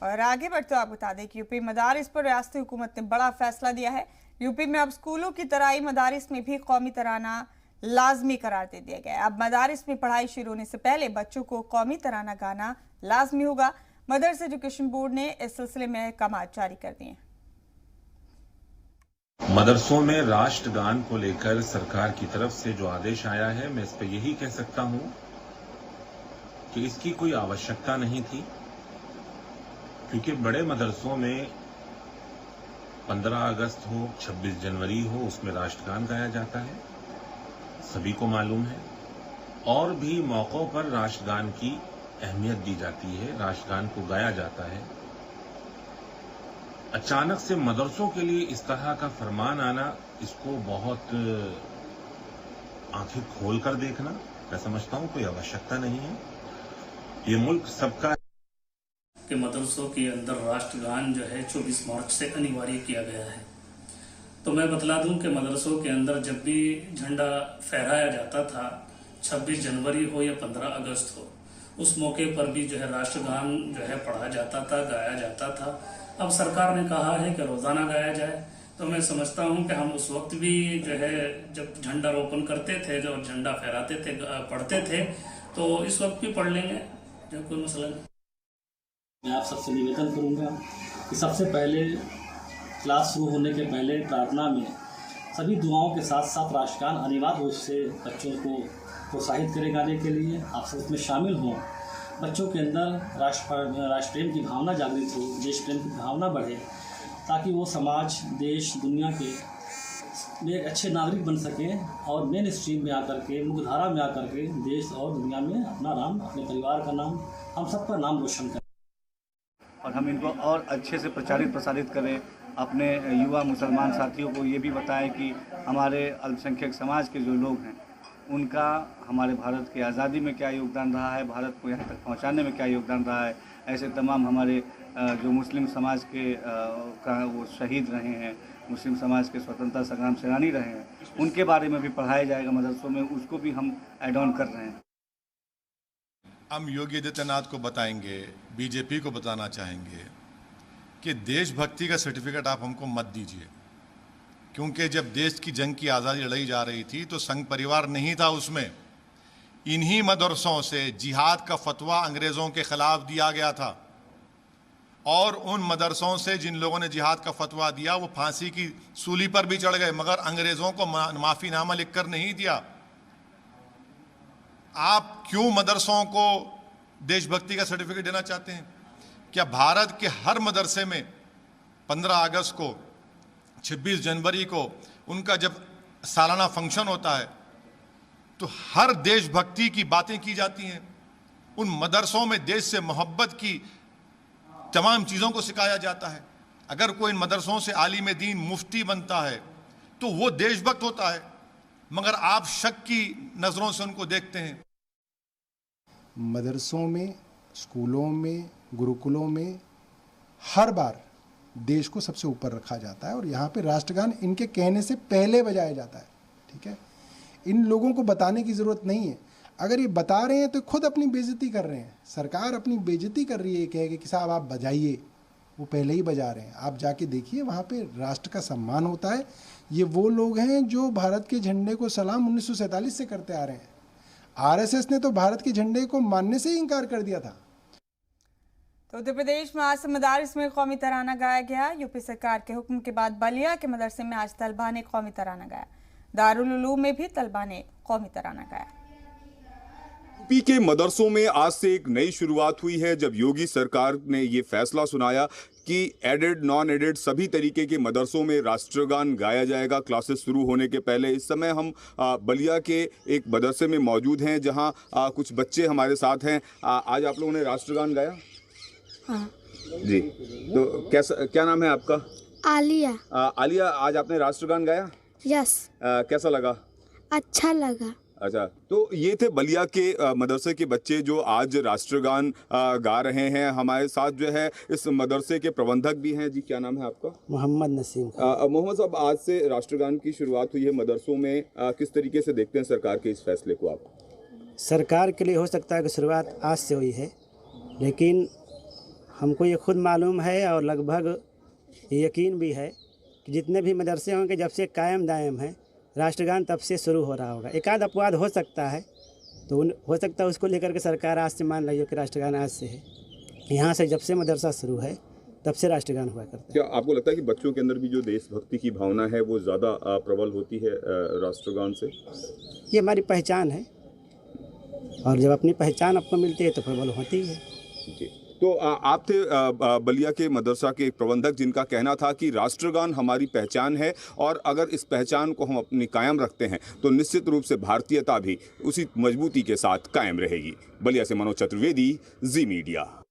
और आगे बढ़ते आप बता दें कि यूपी मदारिस पर रियासती हुकूमत ने बड़ा फैसला दिया है। यूपी में अब स्कूलों की तरह ही मदारिस में भी कौमी तराना लाजमी करार दे दिया गया है। अब मदारिस में पढ़ाई शुरू होने से पहले बच्चों को कौमी तराना गाना लाजमी होगा। मदरसा एजुकेशन बोर्ड ने इस सिलसिले में अहकामात जारी कर दिए हैं। मदरसों में राष्ट्रगान को लेकर सरकार की तरफ से जो आदेश आया है, मैं इस पर यही कह सकता हूं कि इसकी कोई आवश्यकता नहीं थी, क्योंकि बड़े मदरसों में 15 अगस्त हो, 26 जनवरी हो, उसमें राष्ट्रगान गाया जाता है, सभी को मालूम है। और भी मौकों पर राष्ट्रगान की अहमियत दी जाती है, राष्ट्रगान को गाया जाता है। अचानक से मदरसों के लिए इस तरह का फरमान आना, इसको बहुत आंखें खोल कर देखना, मैं समझता हूं कोई आवश्यकता नहीं है। ये मुल्क सबका कि मदरसों के अंदर राष्ट्रगान जो है 24 मार्च से अनिवार्य किया गया है। तो मैं बतला दूं कि मदरसों के अंदर जब भी झंडा फहराया जाता था, 26 जनवरी हो या 15 अगस्त हो, उस मौके पर भी जो है राष्ट्रगान जो है पढ़ा जाता था, गाया जाता था। अब सरकार ने कहा है कि रोजाना गाया जाए, तो मैं समझता हूं कि हम उस वक्त भी जो है जब झंडा रोपण करते थे, जब झंडा फहराते थे, पढ़ते थे, तो इस वक्त भी पढ़ लेंगे, जो कोई मसला नहीं। मैं आप सबसे निवेदन करूंगा कि सबसे पहले क्लास शुरू होने के पहले प्रार्थना में सभी दुआओं के साथ साथ राष्ट्रगान अनिवार्य रूप से बच्चों को प्रोत्साहित करें गाने के लिए। आप सब इसमें शामिल हों, बच्चों के अंदर राष्ट्र प्रेम की भावना जागृत हो, देश प्रेम की भावना बढ़े, ताकि वो समाज, देश, दुनिया के एक अच्छे नागरिक बन सकें और मेन स्ट्रीम में आकर के, मुख्य धारा में आकर के देश और दुनिया में अपना नाम, अपने परिवार का नाम, हम सबका नाम रोशन करें। और हम इनको और अच्छे से प्रसारित करें। अपने युवा मुसलमान साथियों को ये भी बताएं कि हमारे अल्पसंख्यक समाज के जो लोग हैं, उनका हमारे भारत की आज़ादी में क्या योगदान रहा है, भारत को यहाँ तक पहुँचाने में क्या योगदान रहा है। ऐसे तमाम हमारे जो मुस्लिम समाज के वो शहीद रहे हैं, मुस्लिम समाज के स्वतंत्रता संग्राम सेनानी रहे हैं, उनके बारे में भी पढ़ाया जाएगा मदरसों में, उसको भी हम ऐड ऑन कर रहे हैं। हम योगी आदित्यनाथ को बताएंगे, बीजेपी को बताना चाहेंगे कि देशभक्ति का सर्टिफिकेट आप हमको मत दीजिए, क्योंकि जब देश की जंग की आज़ादी लड़ाई जा रही थी तो संघ परिवार नहीं था उसमें। इन्हीं मदरसों से जिहाद का फतवा अंग्रेज़ों के ख़िलाफ़ दिया गया था, और उन मदरसों से जिन लोगों ने जिहाद का फतवा दिया वो फांसी की सूली पर भी चढ़ गए, मगर अंग्रेज़ों को माफ़ीनामा लिखकर नहीं दिया। आप क्यों मदरसों को देशभक्ति का सर्टिफिकेट देना चाहते हैं? क्या भारत के हर मदरसे में 15 अगस्त को, 26 जनवरी को उनका जब सालाना फंक्शन होता है तो हर देशभक्ति की बातें की जाती हैं? उन मदरसों में देश से मोहब्बत की तमाम चीज़ों को सिखाया जाता है। अगर कोई इन मदरसों से आलिम दीन, मुफ्ती बनता है तो वो देशभक्त होता है, मगर आप शक की नज़रों से उनको देखते हैं। मदरसों में, स्कूलों में, गुरुकुलों में हर बार देश को सबसे ऊपर रखा जाता है और यहाँ पे राष्ट्रगान इनके कहने से पहले बजाया जाता है। ठीक है, इन लोगों को बताने की ज़रूरत नहीं है। अगर ये बता रहे हैं तो खुद अपनी बेइज्जती कर रहे हैं। सरकार अपनी बेइज्जती कर रही है, कह के कि साहब आप बजाइए, वो पहले ही बजा रहे हैं। आप जाके देखिए, वहाँ पे राष्ट्र का सम्मान होता है। ये वो लोग हैं जो भारत के झंडे को सलाम 1947 से करते आ रहे हैं। आरएसएस ने तो भारत के झंडे को मानने से ही इनकार कर दिया था। तो उत्तर प्रदेश में आज से मदारिस में कौमी तराना गाया गया। यूपी सरकार के हुक्म के बाद बलिया के मदरसे में आज तलबा ने कौमी तराना गाया। दारुल उलूम में भी तलबा ने कौमी तराना गाया। यूपी के मदरसों में आज से एक नई शुरुआत हुई है, जब योगी सरकार ने ये फैसला सुनाया कि एडेड, नॉन एडेड सभी तरीके के मदरसों में राष्ट्रगान गाया जाएगा क्लासेस शुरू होने के पहले। इस समय हम बलिया के एक मदरसे में मौजूद हैं, जहां कुछ बच्चे हमारे साथ हैं। आज आप लोगों ने राष्ट्रगान गाया? हाँ जी। तो क्या नाम है आपका? आलिया। आलिया, आज आपने राष्ट्रगान गाया? यस। कैसा लगा? अच्छा लगा। अच्छा, तो ये थे बलिया के मदरसे के बच्चे जो आज राष्ट्रगान गा रहे हैं। हमारे साथ जो है इस मदरसे के प्रबंधक भी हैं। जी, क्या नाम है आपका? मोहम्मद नसीम। मोहम्मद साहब, आज से राष्ट्रगान की शुरुआत हुई है मदरसों में, किस तरीके से देखते हैं सरकार के इस फैसले को आप? सरकार के लिए हो सकता है कि शुरुआत आज से हुई है, लेकिन हमको ये खुद मालूम है और लगभग यकीन भी है कि जितने भी मदरसे होंगे जब से कायम दायम है राष्ट्रगान तब से शुरू हो रहा होगा। एक आध अपवाद हो सकता है, तो हो सकता है उसको लेकर के सरकार आज से मान रही हो कि राष्ट्रगान आज से है। यहाँ से जब से मदरसा शुरू है तब से राष्ट्रगान हुआ करता है। क्या आपको लगता है कि बच्चों के अंदर भी जो देशभक्ति की भावना है वो ज़्यादा प्रबल होती है राष्ट्रगान से? ये हमारी पहचान है और जब अपनी पहचान आपको मिलती है तो प्रबल होती है। जी, तो आप थे बलिया के मदरसा के एक प्रबंधक जिनका कहना था कि राष्ट्रगान हमारी पहचान है और अगर इस पहचान को हम अपनी कायम रखते हैं तो निश्चित रूप से भारतीयता भी उसी मजबूती के साथ कायम रहेगी। बलिया से मनोज चतुर्वेदी, जी मीडिया।